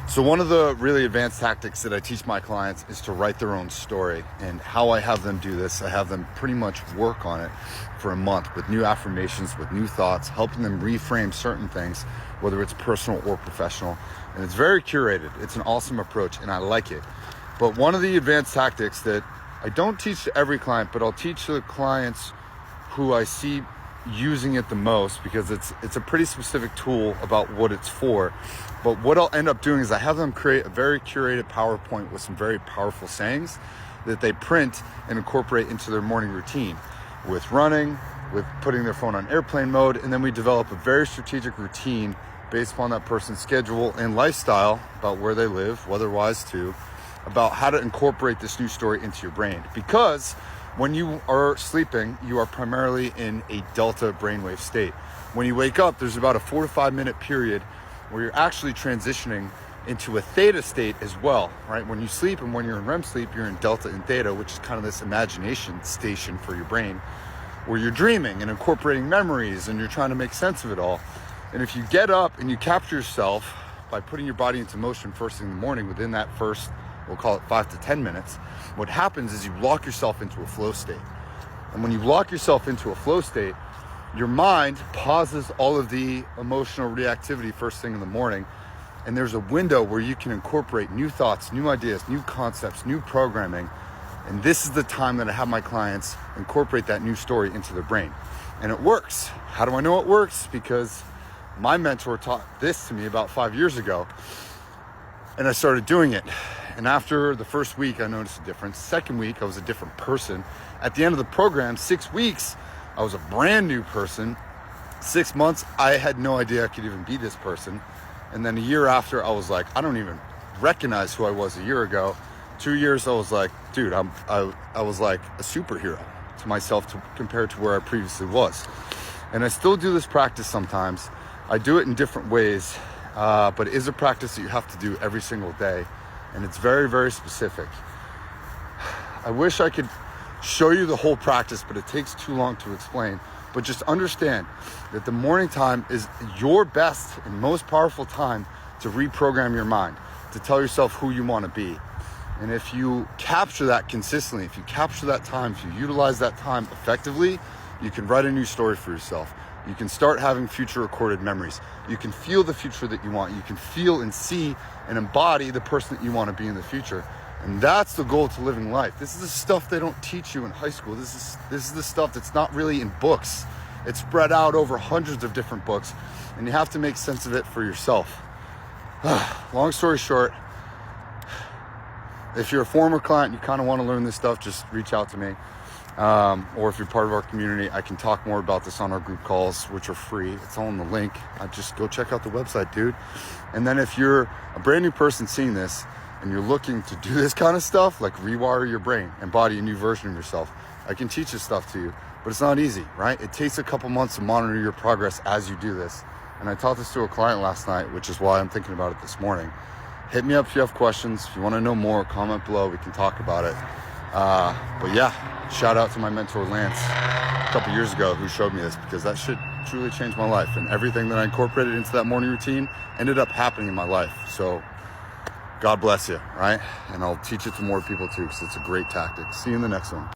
So one of the really advanced tactics that I teach my clients is to write their own story. And how I have them do this, I have them pretty much work on it for a month with new affirmations, with new thoughts, helping them reframe certain things, whether it's personal or professional. And it's very curated. It's an awesome approach and I like it. But one of the advanced tactics that I don't teach to every client, but I'll teach to the clients who I see using it the most, because it's a pretty specific tool about what it's for. But what I'll end up doing is I have them create a very curated PowerPoint with some very powerful sayings that they print and incorporate into their morning routine, with running, with putting their phone on airplane mode, and then we develop a very strategic routine based upon that person's schedule and lifestyle, about where they live, weather-wise too, about how to incorporate this new story into your brain. Because when you are sleeping, you are primarily in a delta brainwave state. When you wake up, there's about a 4 to 5 minute period where you're actually transitioning into a theta state as well, right? When you sleep and when you're in REM sleep, you're in delta and theta, which is kind of this imagination station for your brain, where you're dreaming and incorporating memories and you're trying to make sense of it all. And if you get up and you capture yourself by putting your body into motion first thing in the morning, within that first, we'll call it 5 to 10 minutes, what happens is you lock yourself into a flow state. And when you lock yourself into a flow state, your mind pauses all of the emotional reactivity first thing in the morning. And there's a window where you can incorporate new thoughts, new ideas, new concepts, new programming. And this is the time that I have my clients incorporate that new story into their brain. And it works. How do I know it works? Because my mentor taught this to me about 5 years ago, and I started doing it. And after the first week, I noticed a difference. Second week, I was a different person. At the end of the program, 6 weeks, I was a brand new person. 6 months, I had no idea I could even be this person. And then a year after, I was like, I don't even recognize who I was a year ago. 2 years, I was like, dude, I was like a superhero to myself compared to where I previously was. And I still do this practice sometimes. I do it in different ways, but it is a practice that you have to do every single day. And it's very, very specific. I wish I could show you the whole practice, but it takes too long to explain. But just understand that the morning time is your best and most powerful time to reprogram your mind, to tell yourself who you want to be. And if you capture that consistently, if you capture that time, if you utilize that time effectively, you can write a new story for yourself. You can start having future recorded memories. You can feel the future that you want. You can feel and see and embody the person that you want to be in the future. And that's the goal to living life. This is the stuff they don't teach you in high school. This is the stuff that's not really in books. It's spread out over hundreds of different books, and you have to make sense of it for yourself. Long story short, if you're a former client and you kind of want to learn this stuff, just reach out to me. Or if you're part of our community, I can talk more about this on our group calls, which are free. It's all in the link. Just go check out the website, dude. And then if you're a brand new person seeing this and you're looking to do this kind of stuff, like rewire your brain, embody a new version of yourself, I can teach this stuff to you, but it's not easy, right? It takes a couple months to monitor your progress as you do this. And I taught this to a client last night, which is why I'm thinking about it this morning. Hit me up if you have questions. If you want to know more, comment below. We can talk about it. But yeah, shout out to my mentor Lance a couple years ago, who showed me this, because that shit truly changed my life, and everything that I incorporated into that morning routine ended up happening in my life. So God bless you, right? And I'll teach it to more people too, because it's a great tactic. See you in the next one.